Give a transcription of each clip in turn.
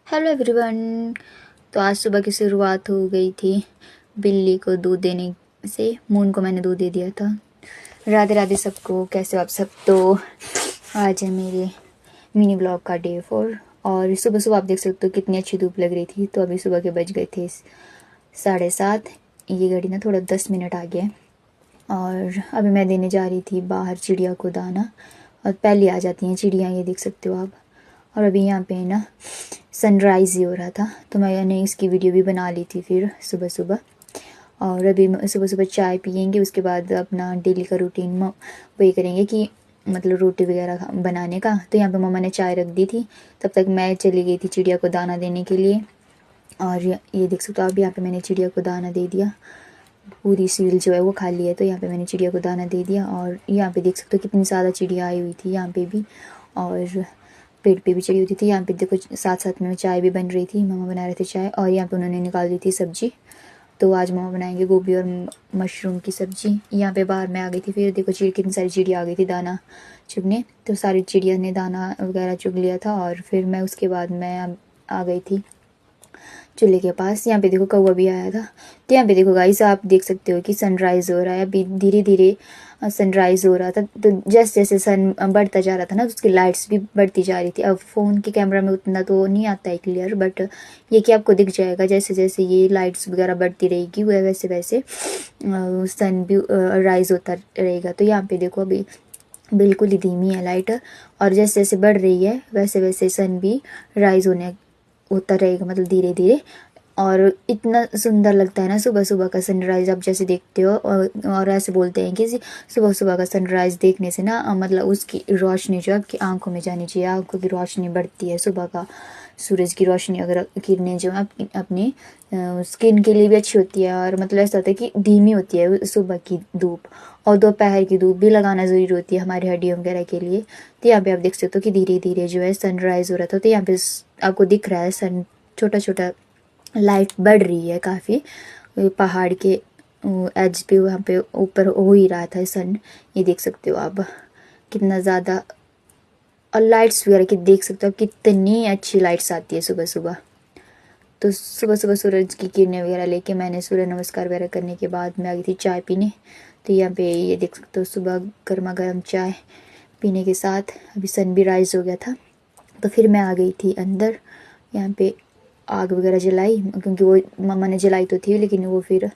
Hello everyone. तो आज सुबह की शुरुआत हो गई थी बिल्ली को दूध देने से। मून को मैंने दूध दे दिया था। राधे राधे सबको, कैसे हो आप सब। तो आज है मेरे मिनी ब्लॉग का डे 4 और सुबह सुबह आप देख सकते हो कितनी अच्छी धूप लग रही थी। तो अभी सुबह के बज गए थे 7:30। ये घड़ी ना थोड़ा 10 मिनट आगे है और अभी मैं देने जा रही थी बाहर चिड़िया को दाना। और पहले आ जाती हैं चिड़िया, ये देख सकते हो आप। और अभी यहाँ पे ना सनराइज़ ही हो रहा था तो मैंने इसकी वीडियो भी बना ली थी फिर सुबह सुबह। और अभी सुबह सुबह चाय पियेंगे, उसके बाद अपना डेली का रूटीन वही करेंगे कि मतलब रोटी वगैरह बनाने का। तो यहाँ पे मम्मा ने चाय रख दी थी, तब तक मैं चली गई थी चिड़िया को दाना देने के लिए। और ये देख सकते हो आप, यहाँ पे मैंने चिड़िया को दाना दे दिया। पूरी सील जो है वो खाली है, तो यहाँ पे मैंने चिड़िया को दाना दे दिया। और यहाँ पे देख सकते हो कितनी ज़्यादा चिड़िया आई हुई थी यहाँ पे भी, और पेड़ पे भी चढ़ी हुई थी। यहाँ पे देखो साथ साथ में चाय भी बन रही थी, मामा बना रहे थे चाय। और यहाँ पे उन्होंने निकाल दी थी सब्जी। तो आज मामा बनाएंगे गोभी और मशरूम की सब्जी। यहाँ पे बाहर मैं आ गई थी, फिर देखो कितनी सारी चिड़िया आ गई थी दाना चुगने। तो सारी चिड़िया ने दाना वगैरह चुग लिया था और फिर मैं उसके बाद मैं आ गई थी चूल्हे के पास। यहाँ पे देखो कौवा भी आया था। तो यहाँ पे देखो गाइस, आप देख सकते हो कि सनराइज़ हो रहा है। अभी धीरे धीरे सनराइज़ हो रहा था, तो जैसे जैसे सन बढ़ता जा रहा था ना, तो उसकी लाइट्स भी बढ़ती जा रही थी। अब फ़ोन के कैमरा में उतना तो नहीं आता है क्लियर, बट ये कि आपको दिख जाएगा जैसे जैसे ये लाइट्स वगैरह बढ़ती रहेगी वैसे वैसे सन भी राइज़ होता रहेगा। तो यहाँ पे देखो अभी बिल्कुल ही धीमी है लाइट, और जैसे जैसे बढ़ रही है वैसे वैसे सन भी राइज़ होता रहेगा, मतलब धीरे धीरे। और इतना सुंदर लगता है ना सुबह सुबह का सनराइज़, आप जैसे देखते हो। और ऐसे बोलते हैं कि सुबह सुबह का सनराइज़ देखने से ना मतलब उसकी रोशनी जो आपकी आंखों में जानी चाहिए, आंखों की रोशनी बढ़ती है। सुबह का सूरज की रोशनी अगर किरणें जो है अपनी स्किन के लिए भी अच्छी होती है। और मतलब ऐसा होता है कि धीमी होती है सुबह की धूप, और दोपहर की धूप भी लगाना ज़रूरी होती है हमारी हड्डियों वगैरह के लिए। तो यहाँ पे आप देख सकते हो कि धीरे धीरे जो है सनराइज़ हो रहा था। तो यहाँ पे आपको दिख रहा है सन, छोटा छोटा लाइट बढ़ रही है काफ़ी। पहाड़ के एज पे वहाँ पे ऊपर हो ही रहा था सन, ये देख सकते हो आप कितना ज़्यादा। और लाइट्स वगैरह की देख सकते हो आप, कितनी अच्छी लाइट्स आती है सुबह सुबह। तो सुबह सुबह सूरज की किरणें वगैरह लेके मैंने सूर्य नमस्कार वगैरह करने के बाद मैं आ गई थी चाय पीने। तो यहाँ पे ये देख सकते हो सुबह गर्मा गर्म चाय पीने के साथ अभी सन भी राइज हो गया था। तो फिर मैं आ गई थी अंदर। यहाँ पे आग वगैरह जलाई, क्योंकि वो मम्मा ने जलाई तो थी लेकिन वो फिर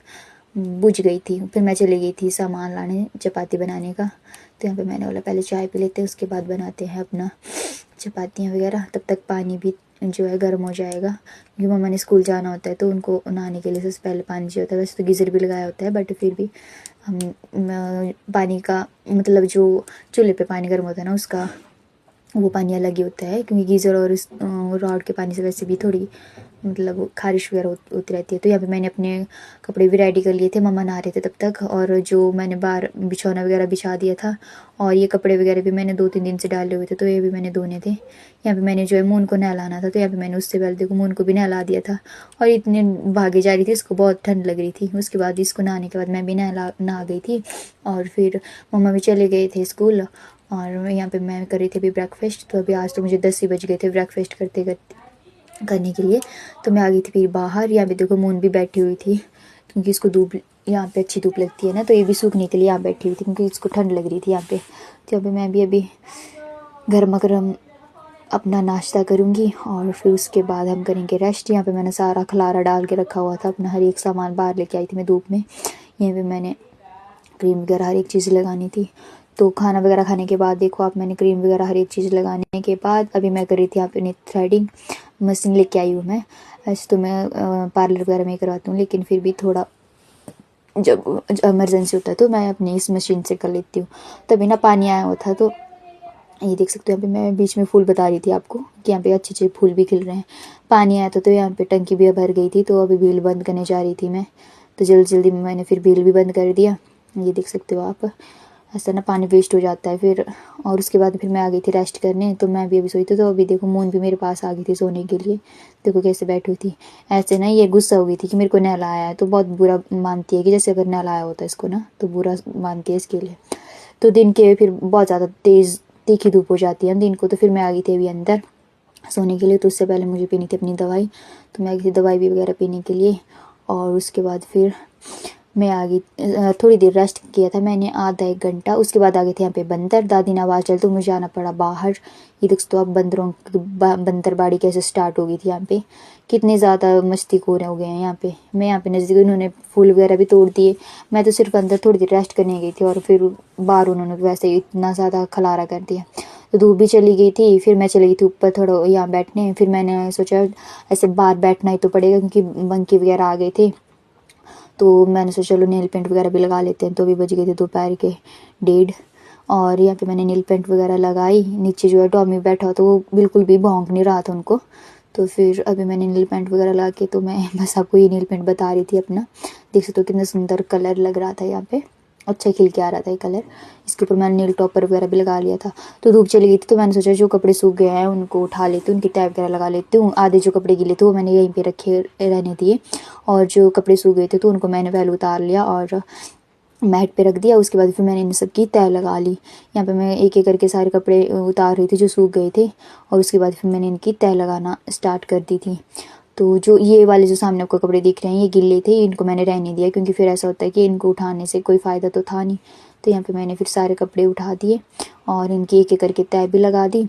बुझ गई थी। फिर मैं चली गई थी सामान लाने चपाती बनाने का। तो यहाँ पे मैंने बोला पहले चाय पी लेते हैं, उसके बाद बनाते हैं अपना चपातियाँ वगैरह। तब तक पानी भी जो है गर्म हो जाएगा, क्योंकि मम्मा ने स्कूल जाना होता है तो उनको नहाने के लिए सबसे पहले पानी चाहिए होता है। वैसे तो गीज़र भी लगाया होता है, बट फिर भी हम पानी का मतलब जो चूल्हे पे पानी गर्म होता है ना, उसका वो पानी अलग ही होता है, क्योंकि गीज़र और इस रॉड के पानी से वैसे भी थोड़ी मतलब खारिश वगैरह होती रहती है। तो यहाँ पे मैंने अपने कपड़े भी रेडी कर लिए थे, मम्मा नहा रहे थे तब तक। और जो मैंने बाहर बिछौना वगैरह बिछा दिया था, और ये कपड़े वगैरह भी मैंने 2-3 दिन से डाले हुए थे, तो ये भी मैंने धोने थे। यहाँ पे मैंने जो है मून को नहलाना था, तो यहाँ पे मैंने उससे पहले देखो मून को भी नहला दिया था। और इतने भागे जा रही थी, इसको बहुत ठंड लग रही थी। उसके बाद इसको नहाने के बाद मैं भी नहा गई थी। और फिर मम्मा भी चले गए थे स्कूल, और यहाँ पे मैं कर रही थी अभी ब्रेकफास्ट। तो अभी आज तो मुझे 10 ही बज गए थे ब्रेकफास्ट करने के लिए। तो मैं आ गई थी फिर बाहर। यहाँ पे देखो मून भी बैठी हुई थी, क्योंकि इसको धूप यहाँ पे अच्छी धूप लगती है ना, तो ये भी सूखने के लिए यहाँ बैठी हुई थी, क्योंकि इसको ठंड लग रही थी यहाँ पे। तो अभी मैं भी अभी गर्मा गर्म अपना नाश्ता करूँगी और फिर उसके बाद हम करेंगे रेस्ट। यहाँ पे मैंने सारा खलारा डाल के रखा हुआ था, अपना हर एक सामान बाहर लेके आई थी मैं धूप में। यहाँ पे मैंने क्रीम वगैरह हर एक चीज़ लगानी थी। तो खाना वगैरह खाने के बाद देखो आप, मैंने क्रीम वगैरह हर एक चीज़ लगाने के बाद अभी मैं कर रही थी यहाँ पे थ्रेडिंग मशीन लेके आई हूँ मैं। वैसे तो मैं पार्लर वगैरह में करवाती हूँ, लेकिन फिर भी थोड़ा जब इमरजेंसी होता है तो मैं अपनी इस मशीन से कर लेती हूँ। तभी ना पानी आया हुआ था, तो ये देख सकते हो। यहाँ पे मैं बीच में फूल बता रही थी आपको कि यहाँ पे अच्छे अच्छे फूल भी खिल रहे हैं। पानी आया था तो यहाँ पे टंकी भी भर गई थी, तो अभी बिल बंद करने जा रही थी मैं। तो जल्दी जल्दी में मैंने फिर बिल भी बंद कर दिया। ये देख सकते हो आप, ऐसा ना पानी वेस्ट हो जाता है फिर। और उसके बाद फिर मैं आ गई थी रेस्ट करने। तो मैं भी अभी सोई थी, तो अभी देखो मून भी मेरे पास आ गई थी सोने के लिए। देखो कैसे बैठी हुई थी। ऐसे ना ये गुस्सा हो गई थी कि मेरे को नहलाया है, तो बहुत बुरा मानती है कि जैसे अगर नहलाया होता है इसको ना, तो बुरा मानती है इसके लिए। तो दिन के फिर बहुत ज़्यादा तेज़ तीखी धूप हो जाती है दिन को। तो फिर मैं आ गई थी अभी अंदर, सोने के लिए। तो उससे पहले मुझे पीनी थी अपनी दवाई, तो मैं आ गई थी दवाई भी वगैरह पीने के लिए। और उसके बाद फिर मैं आ गई, थोड़ी देर रेस्ट किया था मैंने, आधा एक घंटा। उसके बाद आ गए थे यहाँ पे बंदर। दादी ने आवाज़ चल तो मुझे आना पड़ा बाहर। ये देख तो अब बंदरों की बंदरबाड़ी कैसे स्टार्ट हो गई थी यहाँ पे। कितने ज़्यादा मस्तीखोर हो गए हैं यहाँ पे। मैं यहाँ पे नज़दीक, उन्होंने फूल वगैरह भी तोड़ दिए। मैं तो सिर्फ अंदर थोड़ी देर रेस्ट करने गई थी और फिर बाहर उन्होंने वैसे ही इतना ज़्यादा खलारा कर दिया। तो धूप भी चली गई थी। फिर मैं चली गई थी ऊपर थोड़ा यहाँ बैठने। फिर मैंने सोचा ऐसे बाहर बैठना ही तो पड़ेगा क्योंकि मंकी वगैरह आ गए थे। तो मैंने सोचा चलो नेल पेंट वगैरह भी लगा लेते हैं। तो भी बज गए थे दोपहर के 1:30। और यहाँ पे मैंने नेल पेंट वगैरह लगाई। नीचे जो है टॉमी बैठा तो वो बिल्कुल भी भौंक नहीं रहा था उनको। तो फिर अभी मैंने नील पेंट वगैरह लगा के, तो मैं बस आपको ये नील पेंट बता रही थी अपना। देख सकते हो कितना सुंदर कलर लग रहा था यहाँ पे, अच्छा खिल के आ रहा था ये कलर। इसके ऊपर मैंने नील टॉपर वगैरह भी लगा लिया था। तो धूप चली गई थी तो मैंने सोचा जो कपड़े सूख गए हैं उनको उठा लेती हूँ, उनकी तह वगैरह लगा लेती हूँ। आधे जो कपड़े गीले थे वो मैंने यहीं पे रखे रहने दिए, और जो कपड़े सूख गए थे तो उनको मैंने पहले उतार लिया और मैट पे रख दिया। उसके बाद फिर मैंने इन सब की तह लगा ली। यहाँ पे मैं एक एक करके सारे कपड़े उतार रही थी जो सूख गए थे, और उसके बाद फिर मैंने इनकी तह लगाना स्टार्ट कर दी थी। तो जो ये वाले जो सामने आपको कपड़े दिख रहे हैं ये गिले थे, इनको मैंने रहने दिया क्योंकि फिर ऐसा होता है कि इनको उठाने से कोई फ़ायदा तो था नहीं। तो यहाँ पे मैंने फिर सारे कपड़े उठा दिए और इनकी एक एक करके तह भी लगा दी।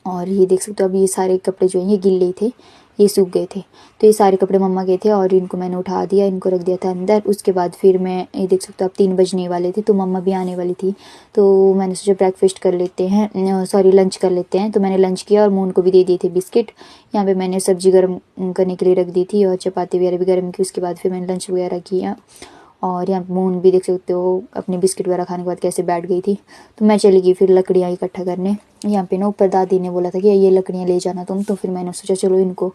और ये देख सकते हो अब ये सारे कपड़े जो हैं ये गिले थे, ये सूख गए थे। तो ये सारे कपड़े मम्मा के थे और इनको मैंने उठा दिया, इनको रख दिया था अंदर। उसके बाद फिर मैं ये देख सकते हो अब 3 बजने वाले थे तो मम्मा भी आने वाली थी। तो मैंने सोचा ब्रेकफास्ट कर लेते हैं, सॉरी लंच कर लेते हैं। तो मैंने लंच किया और मून को भी दे दिए थे बिस्किट। यहाँ पे मैंने सब्जी गर्म करने के लिए रख दी थी और चपाती वगैरह भी गर्म की। उसके बाद फिर मैंने लंच वगैरह किया। और यहाँ मून भी देख सकते हो अपने बिस्किट वगैरह खाने के बाद कैसे बैठ गई थी। तो मैं चली गई फिर लकड़ियाँ इकट्ठा करने। यहाँ पे ना ऊपर दादी ने बोला था कि ये लकड़ियाँ ले जाना तुम। तो फिर मैंने सोचा चलो इनको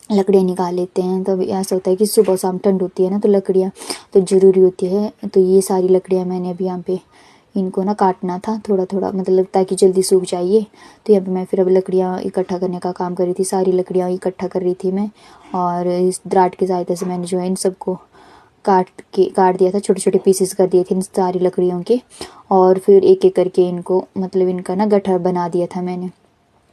लकड़ियाँ निकाल लेते हैं। तो ऐसा होता है कि सुबह शाम ठंड होती है ना, तो लकड़ियाँ तो ज़रूरी होती है। तो ये सारी लकड़ियाँ मैंने अभी यहाँ पे इनको ना काटना था थोड़ा थोड़ा, मतलब ताकि जल्दी सूख जाइए। तो यहाँ पे मैं फिर अब लकड़ियाँ इकट्ठा करने का काम कर रही थी, सारी लकड़ियाँ इकट्ठा कर रही थी मैं। और इस दराट की सहायता से मैंने जो है इन सबको काट दिया था, छोटे छोटे पीसेस कर दिए थे इन सारी लकड़ियों के। और फिर एक एक करके इनको मतलब इनका ना गट्ठर बना दिया था मैंने।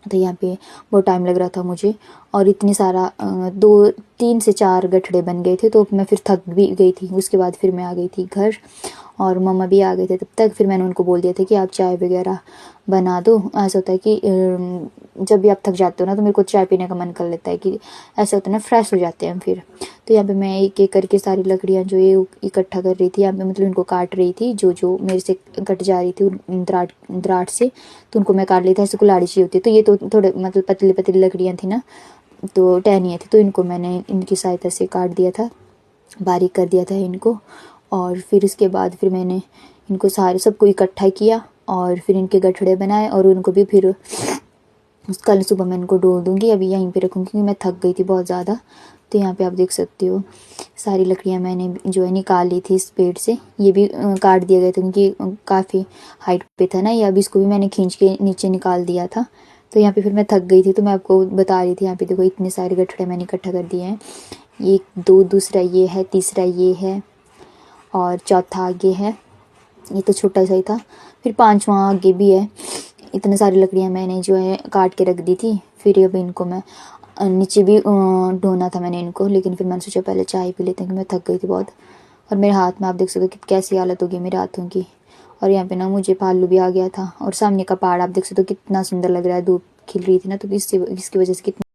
तो यहाँ पे बहुत टाइम लग रहा था मुझे, और इतनी सारा 2 3 से 4 गठड़े बन गए थे। तो मैं फिर थक भी गई थी। उसके बाद फिर मैं आ गई थी घर और मम्मा भी आ गए थे तब तक। फिर मैंने उनको बोल दिया था कि आप चाय वगैरह बना दो। ऐसा होता है कि जब भी आप थक जाते हो ना तो मेरे को चाय पीने का मन कर लेता है, कि ऐसा होता है ना फ्रेश हो जाते हैं हम फिर। तो यहाँ पे मैं एक एक करके सारी लकड़ियाँ जो ये इकट्ठा कर रही थी यहाँ पे, मतलब इनको काट रही थी जो जो मेरे से कट जा रही थी दराट से। तो उनको मैं काट ली थी, ऐसे कुल्हाड़ी चाहिए होती है। तो ये तो थोड़े मतलब पतली पतली लकड़ियाँ थी ना, तो टहनियाँ थी, तो इनको मैंने इनकी सहायता से काट दिया था, बारीक कर दिया था इनको। और फिर इसके बाद फिर मैंने इनको सारे सबको इकट्ठा किया और फिर इनके गठड़े बनाए। और उनको भी फिर कल सुबह मैं इनको डोल दूँगी, अभी यहीं पे रखूँगी क्योंकि मैं थक गई थी बहुत ज़्यादा। तो यहाँ पे आप देख सकते हो सारी लकड़ियाँ मैंने जो है निकाल ली थी इस पेड़ से। ये भी काट दिया गया था क्योंकि काफ़ी हाइट पे था ना ये। अभी इसको भी मैंने खींच के नीचे निकाल दिया था। तो यहाँ पे फिर मैं थक गई थी तो मैं आपको बता रही थी। यहाँ पे देखो इतने सारे गठड़े मैंने इकट्ठा कर दिए हैं। ये 2, दूसरा ये है, तीसरा ये है और चौथा आगे है। ये तो छोटा सा ही था। फिर 5वां आगे भी है। इतने सारी लकड़ियाँ मैंने जो है काट के रख दी थी। फिर अब इनको मैं नीचे भी ढोना था मैंने इनको, लेकिन फिर मैंने सोचा पहले चाय पी लेते हैं क्योंकि मैं थक गई थी बहुत। और मेरे हाथ में आप देख सकते हो कि कैसी हालत होगी मेरे हाथों की। और यहाँ पे ना मुझे भालू भी आ गया था। और सामने का पहाड़ आप देख सकते हो कितना सुंदर लग रहा है, धूप खिल रही थी ना तो इसकी वजह से कितना